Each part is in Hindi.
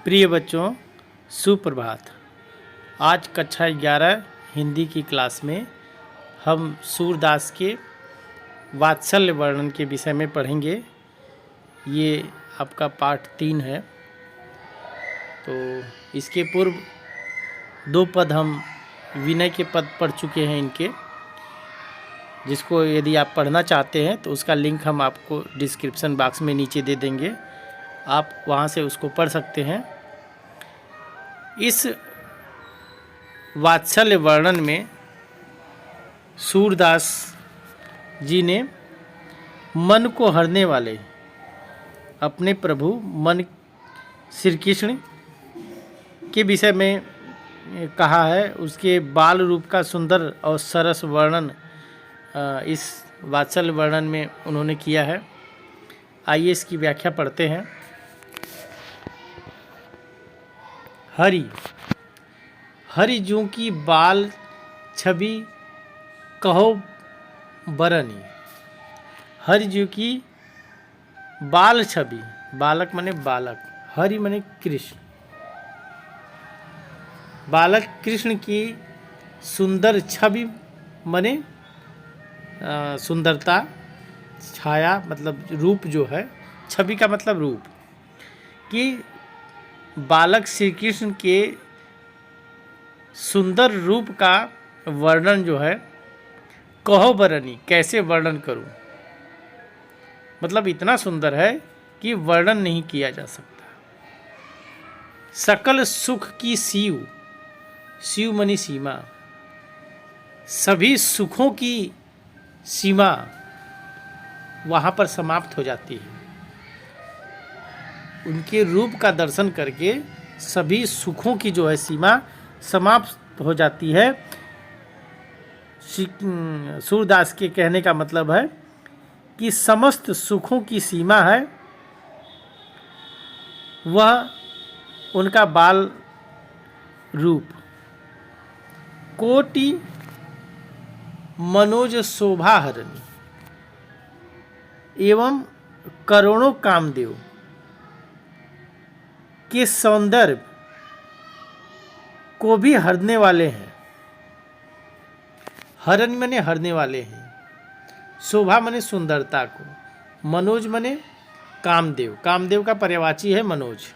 प्रिय बच्चों, सुप्रभात। आज कक्षा 11 हिंदी की क्लास में हम सूरदास के वात्सल्य वर्णन के विषय में पढ़ेंगे। ये आपका पाठ 3 है। तो इसके पूर्व 2 पद हम विनय के पद पढ़ चुके हैं इनके, जिसको यदि आप पढ़ना चाहते हैं तो उसका लिंक हम आपको डिस्क्रिप्शन बॉक्स में नीचे दे देंगे। आप वहाँ से उसको पढ़ सकते हैं। इस वात्सल्य वर्णन में सूरदास जी ने मन को हरने वाले अपने प्रभु मन श्री कृष्ण के विषय में कहा है। उसके बाल रूप का सुंदर और सरस वर्णन इस वात्सल्य वर्णन में उन्होंने किया है। आइए इसकी व्याख्या पढ़ते हैं। हरि जूं की बाल छवि कहो बरनी। हरि जूं की बाल छवि, बालक माने बालक, हरि माने कृष्ण, बालक कृष्ण की सुंदर छवि माने सुंदरता, छाया मतलब रूप जो है, छवि का मतलब रूप, कि बालक श्री कृष्ण के सुंदर रूप का वर्णन जो है, कहो बरनी, कैसे वर्णन करूं, मतलब इतना सुंदर है कि वर्णन नहीं किया जा सकता। सकल सुख की सीव, सीव मनी सीमा, सभी सुखों की सीमा वहाँ पर समाप्त हो जाती है। उनके रूप का दर्शन करके सभी सुखों की जो है सीमा समाप्त हो जाती है। सूरदास के कहने का मतलब है कि समस्त सुखों की सीमा है वह उनका बाल रूप। कोटि मनोज शोभा हरणी एवं करोड़ों कामदेव के सौंदर्य को भी हरने वाले हैं। हरण माने हरने वाले हैं, शोभा माने सुंदरता को, मनोज माने कामदेव, कामदेव का पर्यायवाची है मनोज।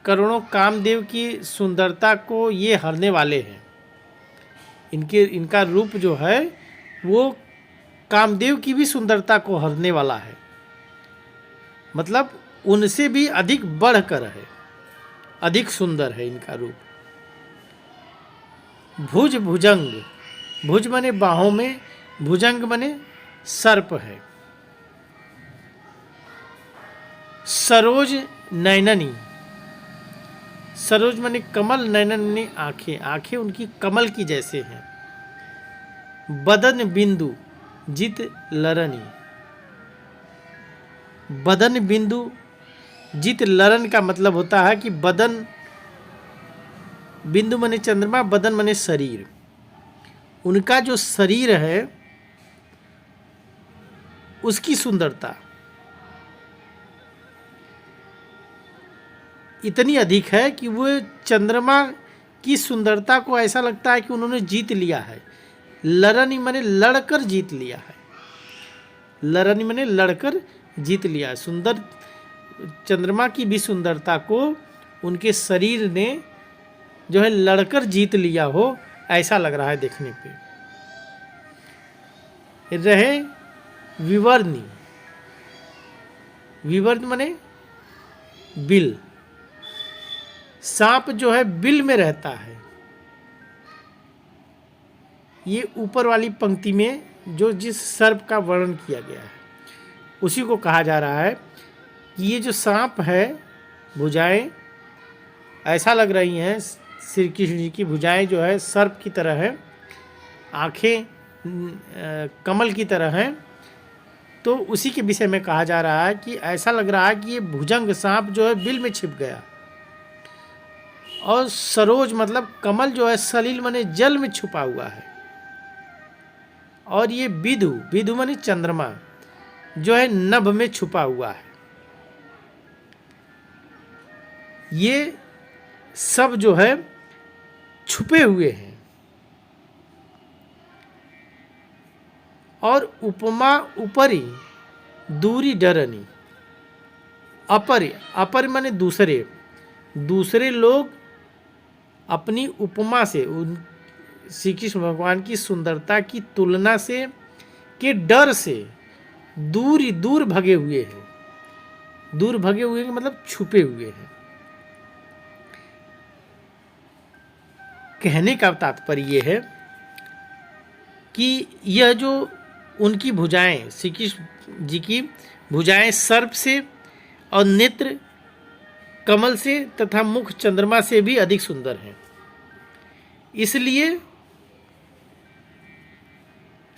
करोड़ों कामदेव की सुंदरता को ये हरने वाले हैं। इनका रूप जो है वो कामदेव की भी सुंदरता को हरने वाला है, मतलब उनसे भी अधिक बढ़कर है, अधिक सुंदर है इनका रूप। भुजंग, भुज माने बाहों में, भुजंग माने सर्प है। सरोज नैननी, सरोज माने कमल, नैनन ने आंखें, आंखें उनकी कमल की जैसे हैं। बदन बिंदु जित लरनी, बदन बिंदु जित लरन का मतलब होता है कि बदन, बिंदु माने चंद्रमा, बदन माने शरीर, उनका जो शरीर है उसकी सुंदरता इतनी अधिक है कि वो चंद्रमा की सुंदरता को ऐसा लगता है कि उन्होंने जीत लिया है। लरनी माने लड़कर जीत लिया है, लरनी माने लड़कर जीत लिया है। सुंदर चंद्रमा की भी सुंदरता को उनके शरीर ने जो है लड़कर जीत लिया हो, ऐसा लग रहा है देखने पे। रहे विवर्णी, विवर्ण माने बिल, सांप जो है बिल में रहता है। ये ऊपर वाली पंक्ति में जो जिस सर्प का वर्णन किया गया है उसी को कहा जा रहा है कि ये जो सांप है, भुजाएं ऐसा लग रही हैं, श्री कृष्ण जी की भुजाएं जो है सर्प की तरह है, आंखें कमल की तरह हैं। तो उसी के विषय में कहा जा रहा है कि ऐसा लग रहा है कि ये भुजंग सांप जो है बिल में छिप गया, और सरोज मतलब कमल जो है सलील माने जल में छुपा हुआ है, और ये विधु, विधु माने चंद्रमा जो है नभ में छुपा हुआ है। ये सब जो है छुपे हुए हैं। और उपमा उपरी दूरी डरनी, अपर अपर माने दूसरे, दूसरे लोग अपनी उपमा से, उन श्री कृष्ण भगवान की सुंदरता की तुलना से के डर से दूर भगे हुए हैं। दूर भगे हुए हैं मतलब छुपे हुए हैं। कहने का तात्पर्य यह है कि यह जो उनकी भुजाएं, श्री कृष्ण जी की भुजाएं सर्प से और नेत्र कमल से तथा मुख चंद्रमा से भी अधिक सुंदर हैं। इसलिए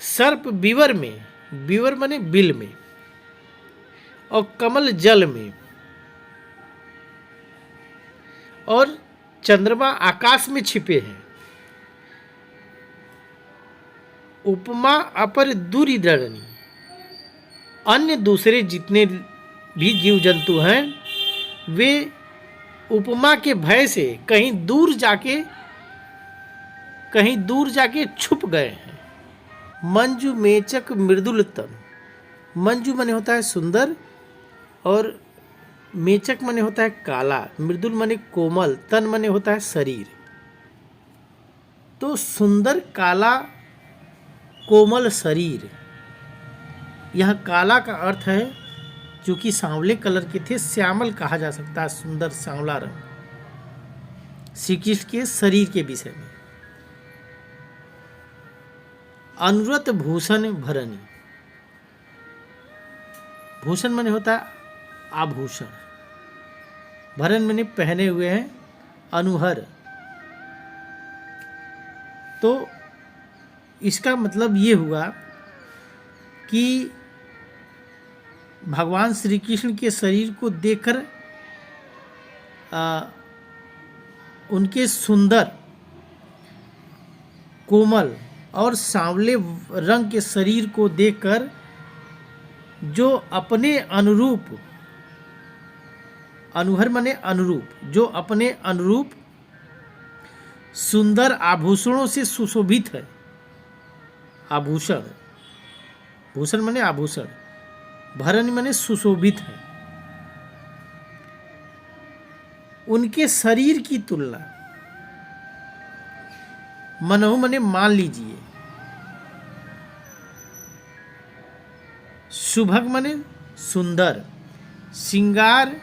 सर्प विवर में, विवर माने बिल में, और कमल जल में, और चंद्रमा आकाश में छिपे हैं। उपमा अपर दूरी दृढ़नी, अन्य दूसरे जितने भी जीव जंतु हैं वे उपमा के भय से कहीं दूर जाके छुप गए हैं। मंजू मेचक मृदुल तन, मंजू माने होता है सुंदर, और मेचक माने होता है काला, मृदुल माने कोमल, तन माने होता है शरीर। तो सुंदर काला कोमल शरीर, यह काला का अर्थ है क्योंकि सांवले कलर के थे, श्यामल कहा जा सकता है, सुंदर सांवला रंग श्री कृष्ण के शरीर के विषय में। अनुरत भूषण भरणी, भूषण माने होता है आभूषण, भरण माने पहने हुए हैं, अनुहर। तो इसका मतलब ये हुआ कि भगवान श्री कृष्ण के शरीर को देखकर उनके सुंदर कोमल और सांवले रंग के शरीर को देखकर जो अपने अनुरूप, अनुहर माने अनुरूप, जो अपने अनुरूप सुंदर आभूषणों से सुशोभित है। आभूषण, भूषण माने आभूषण, भरण माने सुशोभित है। उनके शरीर की तुलना, मनहु माने मान लीजिए, सुभग माने सुंदर, श्रृंगार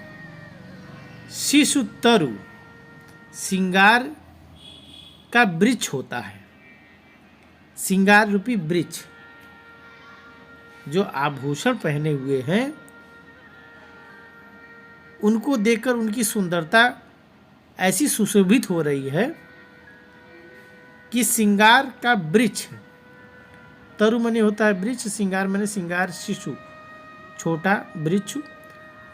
शिशु तरु, श्रृंगार का वृक्ष होता है, श्रृंगार रूपी वृक्ष। जो आभूषण पहने हुए हैं उनको देखकर उनकी सुंदरता ऐसी सुशोभित हो रही है कि श्रृंगार का वृक्ष, तरु माने होता है वृक्ष, श्रृंगार माने श्रृंगार शिशु, छोटा वृक्ष।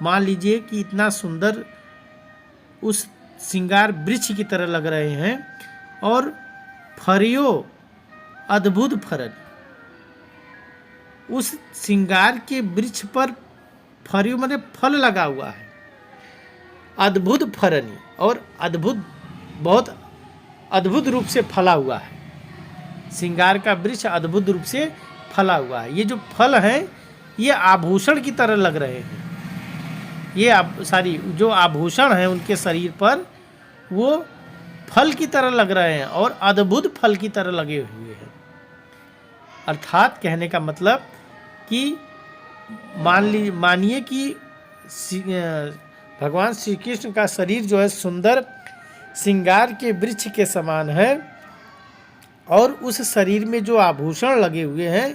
मान लीजिए कि इतना सुंदर उस श्रृंगार वृक्ष की तरह लग रहे हैं, और फरियो अद्भुत फरन, उस श्रृंगार के वृक्ष पर फरियो माने फल लगा हुआ है, अद्भुत फरनी, और अद्भुत, बहुत अद्भुत रूप से फला हुआ है। श्रृंगार का वृक्ष अद्भुत रूप से फला हुआ है। ये जो फल हैं ये आभूषण की तरह लग रहे हैं। ये सारी जो आभूषण हैं उनके शरीर पर वो फल की तरह लग रहे हैं, और अद्भुत फल की तरह लगे हुए हैं। अर्थात कहने का मतलब कि मानिए कि भगवान श्री कृष्ण का शरीर जो है सुंदर श्रृंगार के वृक्ष के समान है, और उस शरीर में जो आभूषण लगे हुए हैं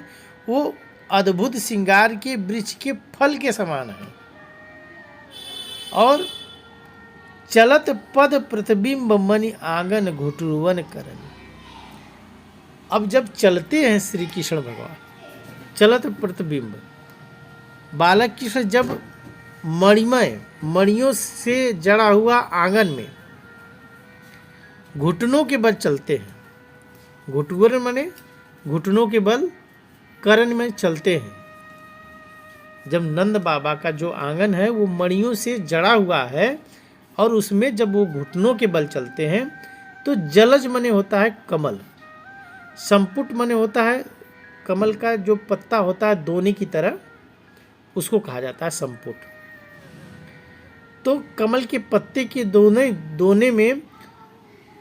वो अद्भुत श्रृंगार के वृक्ष के फल के समान है। और चलत पद प्रतिबिंब मणि आंगन घुटुरवन करन, अब जब चलते हैं श्री कृष्ण भगवान, चलत प्रतिबिंब, बालक कृष्ण जब मणिमय, मणियों से जड़ा हुआ आंगन में घुटनों के बल चलते हैं, घुटुरवन माने घुटनों के बल, करण में चलते हैं। जब नंद बाबा का जो आंगन है वो मणियों से जड़ा हुआ है और उसमें जब वो घुटनों के बल चलते हैं तो जलज मने होता है कमल, संपुट मने होता है कमल का जो पत्ता होता है दोने की तरह, उसको कहा जाता है संपुट। तो कमल के पत्ते के दोने में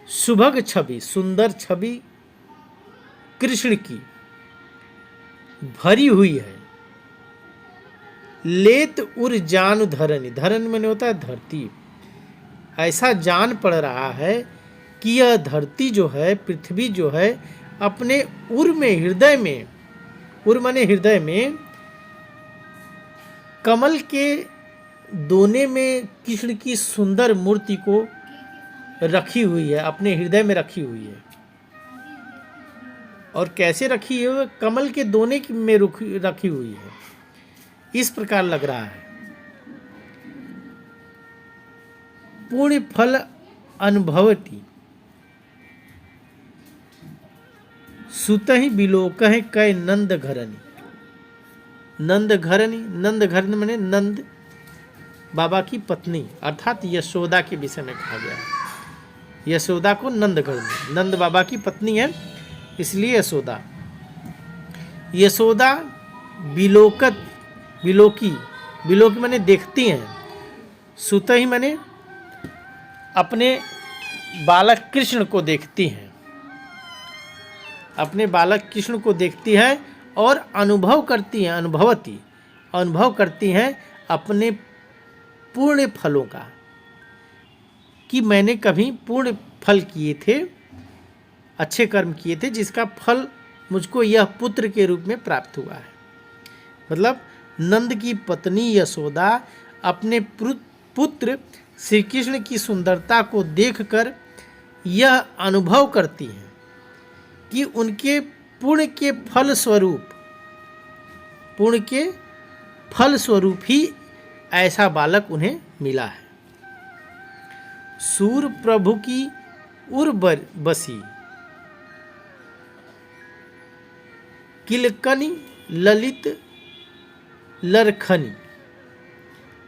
सुभग छवि, सुंदर छवि कृष्ण की भरी हुई है। लेत उर जान धरनी, धरन मैंने होता है धरती, ऐसा जान पड़ रहा है कि यह धरती जो है, पृथ्वी जो है, अपने उर में, हृदय में, उर माने हृदय में, कमल के दोने में कृष्ण की सुंदर मूर्ति को रखी हुई है, अपने हृदय में रखी हुई है। और कैसे रखी है? कमल के दोने में रखी हुई है, इस प्रकार लग रहा है। पुण्य फल अनुभवती सुतहि बिलोकहि कै नंद घरनी। नंद घरनी, नंद घरनी माने नंद बाबा की पत्नी, अर्थात यशोदा के विषय में कहा गया है। यशोदा को नंद घरनी, नंद बाबा की पत्नी है इसलिए यशोदा। यशोदा बिलोकत, बिलोकी, बिलोकी माने देखती हैं, सुतहि माने अपने बालक कृष्ण को देखती हैं, अपने बालक कृष्ण को देखती हैं और अनुभव करती हैं, अनुभवती, अनुभव करती हैं अपने पूर्ण फलों का, कि मैंने कभी पूर्ण फल किए थे, अच्छे कर्म किए थे, जिसका फल मुझको यह पुत्र के रूप में प्राप्त हुआ है। मतलब नंद की पत्नी यशोदा अपने पुत्र श्री कृष्ण की सुंदरता को देखकर यह अनुभव करती हैं कि उनके पुण्य के फल स्वरूप, पुण्य के फल स्वरूप ही ऐसा बालक उन्हें मिला है। सूर प्रभु की उर बसी किलकनी ललित लरखनी।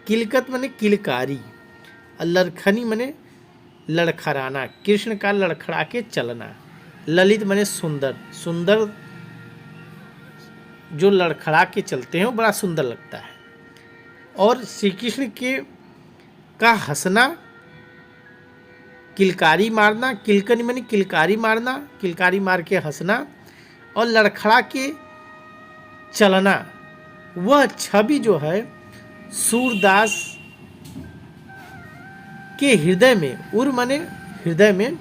किलकत माने किलकारी, लरखनी माने लड़खड़ाना, कृष्ण का लड़खड़ा के चलना। ललित माने सुंदर, सुंदर जो लड़खड़ा के चलते हैं वो बड़ा सुंदर लगता है। और श्री कृष्ण के का हंसना, किलकारी मारना, किलकनी माने किलकारी मारना, किलकारी मार के हंसना और लड़खड़ा के चलना, वह छवि जो है सूरदास के हृदय में, उर माने हृदय में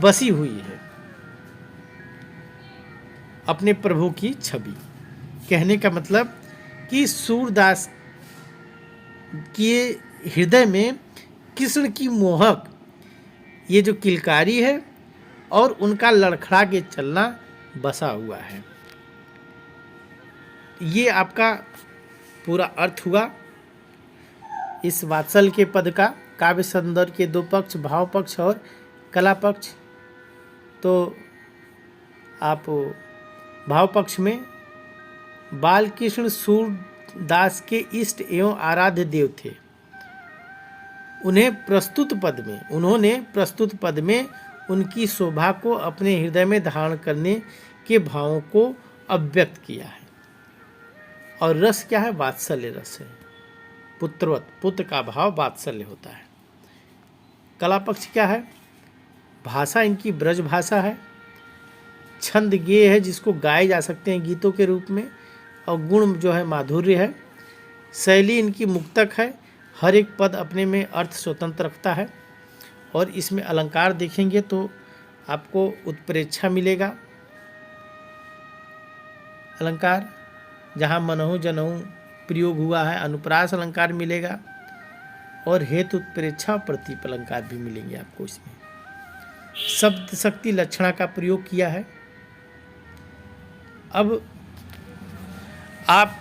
बसी हुई है, अपने प्रभु की छवि। कहने का मतलब कि सूरदास के हृदय में कृष्ण की मोहक ये जो किलकारी है और उनका लड़खड़ा के चलना बसा हुआ है। ये आपका पूरा अर्थ हुआ इस वात्सल्य के पद का। काव्य सौंदर्य के दो पक्ष, भाव पक्ष और कला पक्ष। तो आप भाव पक्ष में बाल कृष्ण सूरदास के इष्ट एवं आराध्य देव थे। उन्होंने प्रस्तुत पद में उनकी शोभा को अपने हृदय में धारण करने के भावों को अभिव्यक्त किया है। और रस क्या है? वात्सल्य रस है, पुत्रवत, पुत्र का भाव वात्सल्य होता है। कला पक्ष क्या है? भाषा इनकी ब्रज भाषा है, छंद गेय है जिसको गाए जा सकते हैं गीतों के रूप में, और गुण जो है माधुर्य है। शैली इनकी मुक्तक है, हर एक पद अपने में अर्थ स्वतंत्र रखता है। और इसमें अलंकार देखेंगे तो आपको उत्प्रेक्षा मिलेगा। अलंकार जहाँ मनहु जनहु प्रयोग हुआ है, अनुप्रास अलंकार मिलेगा, और हेतु उत्प्रेक्षा प्रतीप अलंकार भी मिलेंगे आपको। इसमें शब्द शक्ति लक्षणा का प्रयोग किया है। अब आप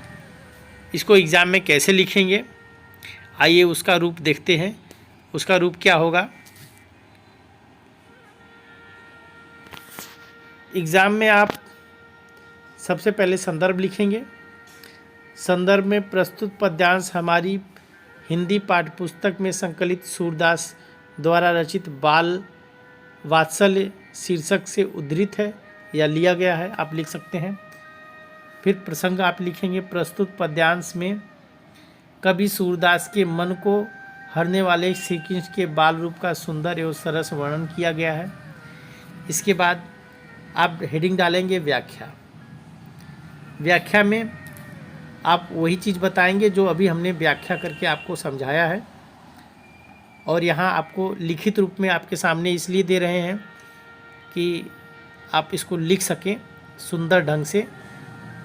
इसको एग्जाम में कैसे लिखेंगे, आइए उसका रूप देखते हैं। उसका रूप क्या होगा? एग्ज़ाम में आप सबसे पहले संदर्भ लिखेंगे। संदर्भ में प्रस्तुत पद्यांश हमारी हिंदी पाठ्यपुस्तक में संकलित सूरदास द्वारा रचित बाल वात्सल्य शीर्षक से उद्धृत है या लिया गया है, आप लिख सकते हैं। फिर प्रसंग आप लिखेंगे, प्रस्तुत पद्यांश में कवि सूरदास के मन को हरने वाले श्री कृष्ण के बाल रूप का सुंदर एवं सरस वर्णन किया गया है। इसके बाद आप हेडिंग डालेंगे व्याख्या। व्याख्या में आप वही चीज़ बताएंगे जो अभी हमने व्याख्या करके आपको समझाया है, और यहाँ आपको लिखित रूप में आपके सामने इसलिए दे रहे हैं कि आप इसको लिख सकें सुंदर ढंग से।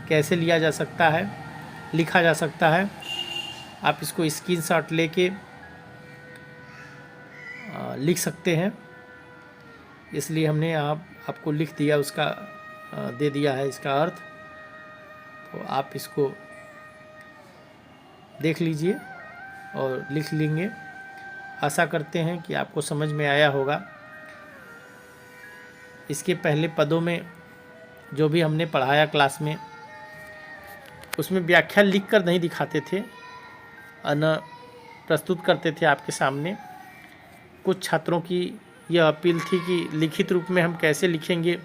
कैसे लिया जा सकता है, लिखा जा सकता है, आप इसको स्क्रीनशॉट लेके लिख सकते हैं। इसलिए हमने आपको लिख दिया, उसका दे दिया है इसका अर्थ। तो आप इसको देख लीजिए और लिख लेंगे। आशा करते हैं कि आपको समझ में आया होगा। इसके पहले पदों में जो भी हमने पढ़ाया क्लास में, उसमें व्याख्या लिख कर नहीं दिखाते थे, न प्रस्तुत करते थे आपके सामने। कुछ छात्रों की यह अपील थी कि लिखित रूप में हम कैसे लिखेंगे,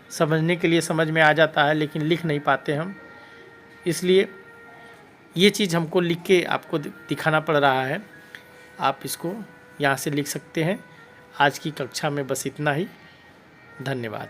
समझने के लिए समझ में आ जाता है लेकिन लिख नहीं पाते हम, इसलिए ये चीज़ हमको लिख के आपको दिखाना पड़ रहा है। आप इसको यहाँ से लिख सकते हैं। आज की कक्षा में बस इतना ही। धन्यवाद।